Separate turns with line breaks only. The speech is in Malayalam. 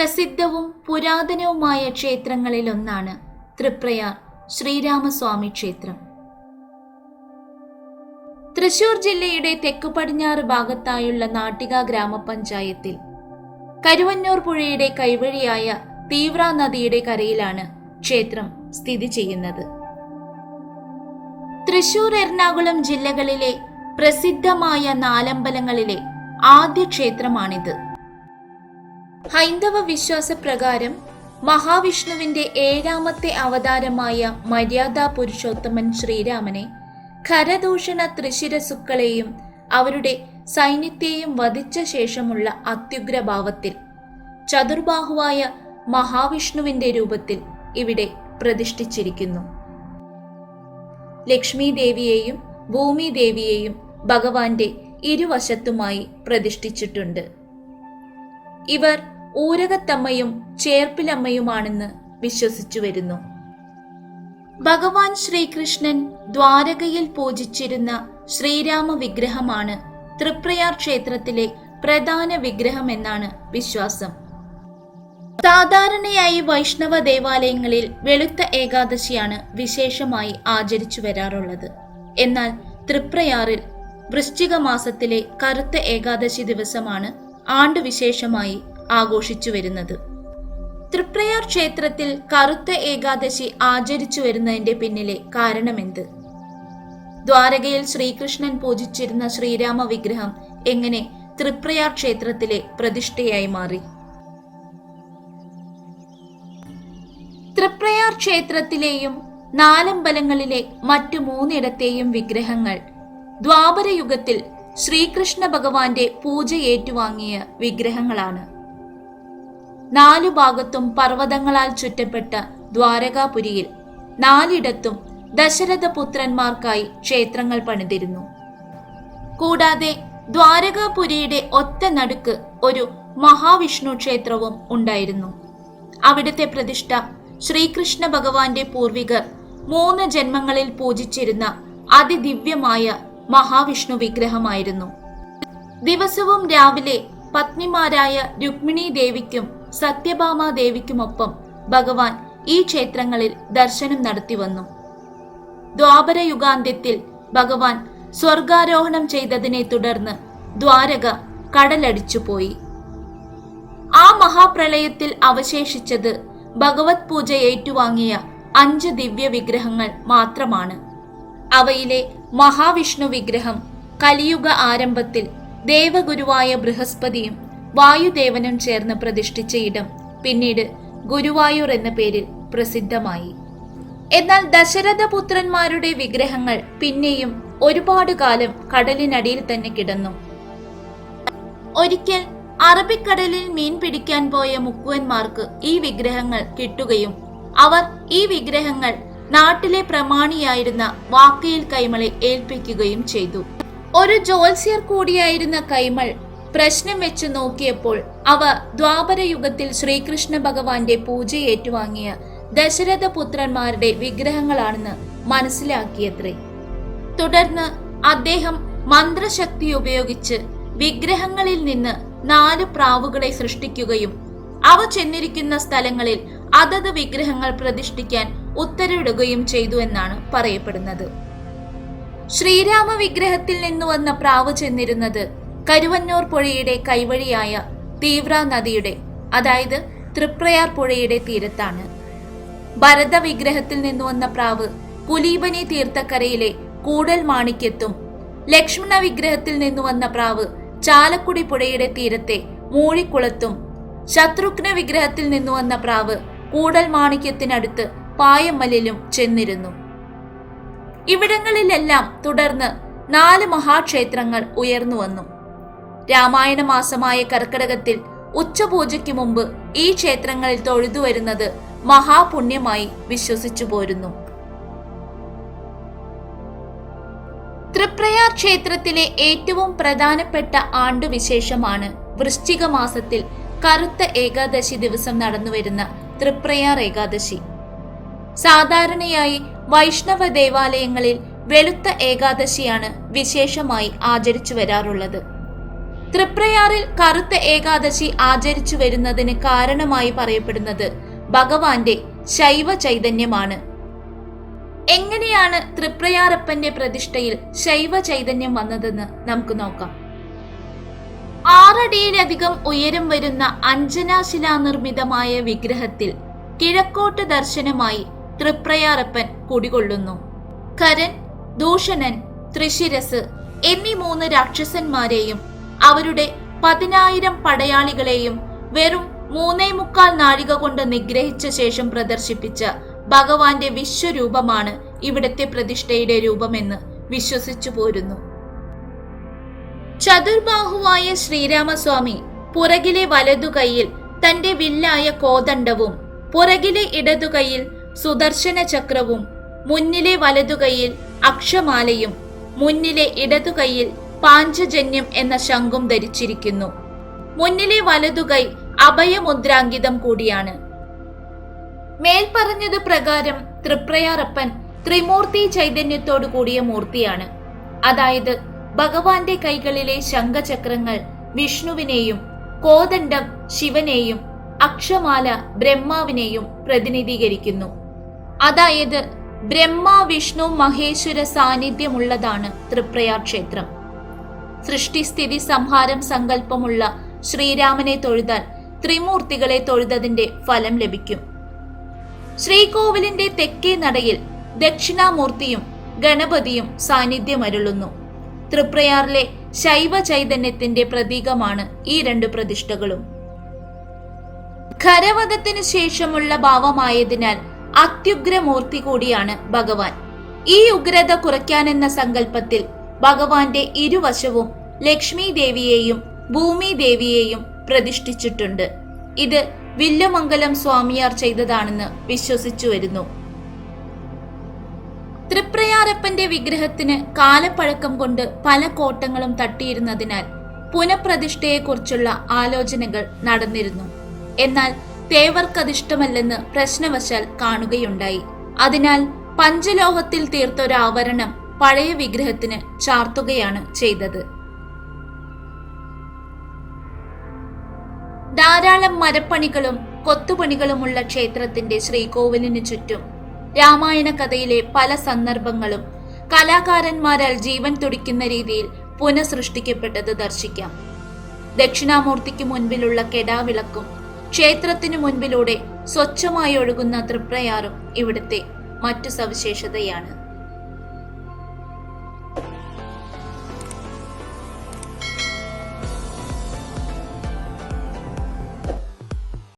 പ്രസിദ്ധവും പുരാതനവുമായ ക്ഷേത്രങ്ങളിലൊന്നാണ് തൃപ്രയാർ ശ്രീരാമസ്വാമി ക്ഷേത്രം. തൃശൂർ ജില്ലയുടെ തെക്കു പടിഞ്ഞാറ് ഭാഗത്തായുള്ള നാട്ടിക ഗ്രാമപഞ്ചായത്തിൽ കരുവന്നൂർ പുഴയുടെ കൈവഴിയായ തീവ്ര നദിയുടെ കരയിലാണ് ക്ഷേത്രം സ്ഥിതി ചെയ്യുന്നത്. തൃശൂർ, എറണാകുളം ജില്ലകളിലെ പ്രസിദ്ധമായ നാലമ്പലങ്ങളിലെ ആദ്യ ക്ഷേത്രമാണിത്. ഹൈന്ദവ വിശ്വാസപ്രകാരം മഹാവിഷ്ണുവിന്റെ ഏഴാമത്തെ അവതാരമായ മര്യാദാ പുരുഷോത്തമൻ ശ്രീരാമനെ ഖരദൂഷണ ത്രിശിരസുക്കളെയും അവരുടെ സൈന്യത്തെയും വധിച്ച ശേഷമുള്ള അത്യുഗ്രഭാവത്തിൽ ചതുർബാഹുവായ മഹാവിഷ്ണുവിന്റെ രൂപത്തിൽ ഇവിടെ പ്രതിഷ്ഠിച്ചിരിക്കുന്നു. ലക്ഷ്മി ദേവിയെയും ഭൂമി ദേവിയെയും ഭഗവാന്റെ ഇരുവശത്തുമായി പ്രതിഷ്ഠിച്ചിട്ടുണ്ട്. ഇവർ ഊരകത്തമ്മയും ചേർപ്പിലമ്മയുമാണെന്ന് വിശ്വസിച്ചു വരുന്നു. ഭഗവാൻ ശ്രീകൃഷ്ണൻ ദ്വാരകയിൽ പൂജിച്ചിരുന്ന ശ്രീരാമ വിഗ്രഹമാണ് തൃപ്രയാർ ക്ഷേത്രത്തിലെ പ്രധാന വിഗ്രഹമെന്നാണ് വിശ്വാസം. സാധാരണയായി വൈഷ്ണവ ദേവാലയങ്ങളിൽ വെളുത്ത ഏകാദശിയാണ് വിശേഷമായി ആചരിച്ചു വരാറുള്ളത്. എന്നാൽ തൃപ്രയാറിൽ വൃശ്ചിക മാസത്തിലെ കറുത്ത ഏകാദശി ദിവസമാണ് ആണ്ടുവിശേഷമായി ആഘോഷിച്ചു വരുന്നത്. തൃപ്രയാർ ക്ഷേത്രത്തിൽ കറുത്ത ഏകാദശി ആചരിച്ചു വരുന്നതിന്റെ പിന്നിലെ കാരണമെന്ത്? ദ്വാരകയിൽ ശ്രീകൃഷ്ണൻ പൂജിച്ചിരുന്ന ശ്രീരാമ വിഗ്രഹം എങ്ങനെ തൃപ്രയാർ ക്ഷേത്രത്തിലെ പ്രതിഷ്ഠയായി മാറി? തൃപ്രയാർ ക്ഷേത്രത്തിലെയും നാലമ്പലങ്ങളിലെ മറ്റു മൂന്നിടത്തെയും വിഗ്രഹങ്ങൾ ദ്വാപരയുഗത്തിൽ ശ്രീകൃഷ്ണ ഭഗവാന്റെ പൂജ ഏറ്റുവാങ്ങിയ വിഗ്രഹങ്ങളാണ്. നാലു ഭാഗത്തും പർവ്വതങ്ങളാൽ ചുറ്റപ്പെട്ട ദ്വാരകാപുരിയിൽ നാലിടത്തും ദശരഥപുത്രന്മാർക്കായി ക്ഷേത്രങ്ങൾ പണിതിരുന്നു. കൂടാതെ ദ്വാരകാപുരിയുടെ ഒറ്റ നടുക്ക് ഒരു മഹാവിഷ്ണു ക്ഷേത്രവും ഉണ്ടായിരുന്നു. അവിടുത്തെ പ്രതിഷ്ഠ ശ്രീകൃഷ്ണ ഭഗവാന്റെ പൂർവികർ 3 ജന്മങ്ങളിൽ പൂജിച്ചിരുന്ന അതിദിവ്യമായ മഹാവിഷ്ണു വിഗ്രഹമായിരുന്നു. ദിവസവും രാവിലെ പത്നിമാരായ രുക്മിണി ദേവിക്കും സത്യഭാമ ദേവിക്കുമൊപ്പം ഭഗവാൻ ഈ ക്ഷേത്രങ്ങളിൽ ദർശനം നടത്തി വന്നു. ദ്വാപര യുഗാന്ത്യത്തിൽ ഭഗവാൻ സ്വർഗാരോഹണം ചെയ്തതിനെ തുടർന്ന് ദ്വാരക കടലടിച്ചുപോയി. ആ മഹാപ്രളയത്തിൽ അവശേഷിച്ചത് ഭഗവത് പൂജ ഏറ്റുവാങ്ങിയ 5 ദിവ്യ വിഗ്രഹങ്ങൾ മാത്രമാണ്. അവയിലെ മഹാവിഷ്ണു വിഗ്രഹം കലിയുഗ ആരംഭത്തിൽ ദേവഗുരുവായ ബൃഹസ്പതിയും വായുദേവനും ചേർന്ന് പ്രതിഷ്ഠിച്ച ഇടം പിന്നീട് ഗുരുവായൂർ എന്ന പേരിൽ പ്രസിദ്ധമായി. എന്നാൽ ദശരഥപുത്രന്മാരുടെ വിഗ്രഹങ്ങൾ പിന്നെയും ഒരുപാട് കാലം കടലിനടിയിൽ തന്നെ കിടന്നു. ഒരിക്കൽ അറബിക്കടലിൽ മീൻ പിടിക്കാൻ പോയ മുക്കുവന്മാർക്ക് ഈ വിഗ്രഹങ്ങൾ കിട്ടുകയും അവർ ഈ വിഗ്രഹങ്ങൾ നാട്ടിലെ പ്രമാണിയായിരുന്ന വാക്കയിൽ കൈമളെ ഏൽപ്പിക്കുകയും ചെയ്തു. ഒരു ജ്യോത്സ്യർ കൂടിയായിരുന്ന കൈമൾ പ്രശ്നം വെച്ച് നോക്കിയപ്പോൾ അവ ദ്വാപരയുഗത്തിൽ ശ്രീകൃഷ്ണ ഭഗവാന്റെ പൂജ ഏറ്റുവാങ്ങിയ ദശരഥപുത്രന്മാരുടെ വിഗ്രഹങ്ങളാണെന്ന് മനസ്സിലാക്കിയത്രേ. തുടർന്ന് അദ്ദേഹം മന്ത്രശക്തി ഉപയോഗിച്ച് വിഗ്രഹങ്ങളിൽ നിന്ന് 4 പ്രാവുകളെ സൃഷ്ടിക്കുകയും അവ ചെന്നിരിക്കുന്ന സ്ഥലങ്ങളിൽ അതത് വിഗ്രഹങ്ങൾ പ്രതിഷ്ഠിക്കാൻ ഉത്തരവിടുകയും ചെയ്തു എന്നാണ് പറയപ്പെടുന്നത്. ശ്രീരാമ വിഗ്രഹത്തിൽ നിന്ന് വന്ന പ്രാവ് ചെന്നിരുന്നത് കരുവന്നൂർ പുഴയുടെ കൈവഴിയായ തീവ്ര നദിയുടെ, അതായത് തൃപ്രയാർ പുഴയുടെ തീരത്താണ്. ഭരത വിഗ്രഹത്തിൽ നിന്ന് വന്ന പ്രാവ് കുലീബനി തീർത്ഥക്കരയിലെ കൂടൽ മാണിക്യത്തും, ലക്ഷ്മണ വിഗ്രഹത്തിൽ നിന്ന് വന്ന പ്രാവ് ചാലക്കുടി പുഴയുടെ തീരത്തെ മൂഴിക്കുളത്തും, ശത്രുഘ്ന വിഗ്രഹത്തിൽ നിന്ന് വന്ന പ്രാവ് കൂടൽ മാണിക്യത്തിനടുത്ത് പായമ്മലിലും ചെന്നിരുന്നു. ഇവിടങ്ങളിലെല്ലാം തുടർന്ന് 4 മഹാക്ഷേത്രങ്ങൾ ഉയർന്നു വന്നു. രാമായണ മാസമായ കർക്കിടകത്തിൽ ഉച്ചപൂജയ്ക്ക് മുമ്പ് ഈ ക്ഷേത്രങ്ങളിൽ തൊഴുതു വരുന്നത് മഹാപുണ്യമായി വിശ്വസിച്ചു പോരുന്നു. തൃപ്രയാർ ക്ഷേത്രത്തിലെ ഏറ്റവും പ്രധാനപ്പെട്ട ആണ്ടുവിശേഷമാണ് വൃശ്ചിക മാസത്തിൽ കറുത്ത ഏകാദശി ദിവസം നടന്നുവരുന്ന തൃപ്രയാർ ഏകാദശി. സാധാരണയായി വൈഷ്ണവ ദേവാലയങ്ങളിൽ വെളുത്ത ഏകാദശിയാണ് വിശേഷമായി ആചരിച്ചു വരാറുള്ളത്. തൃപ്രയാറിൽ കറുത്ത ഏകാദശി ആചരിച്ചു വരുന്നതിന് കാരണമായി പറയപ്പെടുന്നത് ഭഗവാന്റെ ശൈവ ചൈതന്യമാണ്. എങ്ങനെയാണ് തൃപ്രയാറപ്പന്റെ പ്രതിഷ്ഠയിൽ ശൈവ ചൈതന്യം വന്നതെന്ന് നമുക്ക് നോക്കാം. 6 അടിയിലധികം ഉയരം വരുന്ന അഞ്ജനാശിലാനിർമ്മിതമായ വിഗ്രഹത്തിൽ കിഴക്കോട്ട് ദർശനമായി തൃപ്രയാറപ്പൻ കുടികൊള്ളുന്നു. കരൻ, ദൂഷണൻ, ത്രിശിരസ് എന്നീ 3 രാക്ഷസന്മാരെയും അവരുടെ 10,000 പടയാളികളെയും വെറും 3.25 നാഴിക കൊണ്ട് നിഗ്രഹിച്ച ശേഷം പ്രദർശിപ്പിച്ച ഭഗവാന്റെ വിശ്വരൂപമാണ് ഇവിടത്തെ പ്രതിഷ്ഠയുടെ രൂപമെന്ന് വിശ്വസിച്ചു പോരുന്നു. ചതുർബാഹുവായ ശ്രീരാമസ്വാമി പുറകിലെ വലതുകൈയിൽ തന്റെ വില്ലായ കോദണ്ഡവും, പുറകിലെ ഇടതുകൈയിൽ സുദർശന ചക്രവും, മുന്നിലെ വലതുകൈയിൽ അക്ഷമാലയും, മുന്നിലെ ഇടതുകൈയിൽ പാഞ്ചജന്യം എന്ന ശംഖും ധരിച്ചിരിക്കുന്നു. മുന്നിലെ വലതുകൈ അഭയമുദ്രാങ്കിതം കൂടിയാണ്. മേൽപ്പറഞ്ഞതു പ്രകാരം തൃപ്രയാറപ്പൻ ത്രിമൂർത്തി ചൈതന്യത്തോടു കൂടിയ മൂർത്തിയാണ്. അതായത് ഭഗവാന്റെ കൈകളിലെ ശംഖചക്രങ്ങൾ വിഷ്ണുവിനെയും, കോദണ്ഡം ശിവനെയും, അക്ഷമാല ബ്രഹ്മാവിനെയും പ്രതിനിധീകരിക്കുന്നു. അതായത് ബ്രഹ്മ, വിഷ്ണു, മഹേശ്വര സാന്നിധ്യമുള്ളതാണ് തൃപ്രയാർ ക്ഷേത്രം. സൃഷ്ടിസ്ഥിതി സംഹാരം സങ്കല്പമുള്ള ശ്രീരാമനെ തൊഴുതാൽ ത്രിമൂർത്തികളെ തൊഴുതതിന്റെ ഫലം ലഭിക്കും. ശ്രീകോവിലിന്റെ തെക്കേ നടയിൽ ദക്ഷിണാമൂർത്തിയും ഗണപതിയും സാന്നിധ്യമരുളുന്നു. തൃപ്രയാറിലെ ശൈവ ചൈതന്യത്തിന്റെ പ്രതീകമാണ് ഈ 2 പ്രതിഷ്ഠകളും. ഖരവധത്തിനു ശേഷമുള്ള ഭാവമായതിനാൽ അത്യുഗ്രമൂർത്തി കൂടിയാണ് ഭഗവാൻ. ഈ ഉഗ്രത കുറയ്ക്കാനെന്ന സങ്കല്പത്തിൽ ഭഗവാന്റെ ഇരുവശവും ലക്ഷ്മി ദേവിയെയും ഭൂമി ദേവിയെയും പ്രതിഷ്ഠിച്ചിട്ടുണ്ട്. ഇത് വില്ലുമംഗലം സ്വാമിയാർ ചെയ്തതാണെന്ന് വിശ്വസിച്ചു വരുന്നു. തൃപ്രയാറപ്പന്റെ വിഗ്രഹത്തിന് കാലപ്പഴക്കം കൊണ്ട് പല കോട്ടങ്ങളും തട്ടിയിരുന്നതിനാൽ പുനഃപ്രതിഷ്ഠയെക്കുറിച്ചുള്ള ആലോചനകൾ നടന്നിരുന്നു. എന്നാൽ തേവർക്കതിഷ്ടമല്ലെന്ന് പ്രശ്നവശാൽ കാണുകയുണ്ടായി. അതിനാൽ പഞ്ചലോഹത്തിൽ തീർത്തൊരാവരണം പഴയ വിഗ്രഹത്തിന് ചാർത്തുകയാണ് ചെയ്തത്. ധാരാളം മരപ്പണികളും കൊത്തുപണികളുമുള്ള ക്ഷേത്രത്തിന്റെ ശ്രീകോവിലിനു ചുറ്റും രാമായണ കഥയിലെ പല സന്ദർഭങ്ങളും കലാകാരന്മാരാൽ ജീവൻ തുടിക്കുന്ന രീതിയിൽ പുനഃസൃഷ്ടിക്കപ്പെട്ടത് ദർശിക്കാം. ദക്ഷിണാമൂർത്തിക്ക് മുൻപിലുള്ള കെടാവിളക്കും ക്ഷേത്രത്തിനു മുൻപിലൂടെ സ്വച്ഛമായി ഒഴുകുന്ന തൃപ്രയാറും ഇവിടുത്തെ മറ്റു സവിശേഷതയാണ്.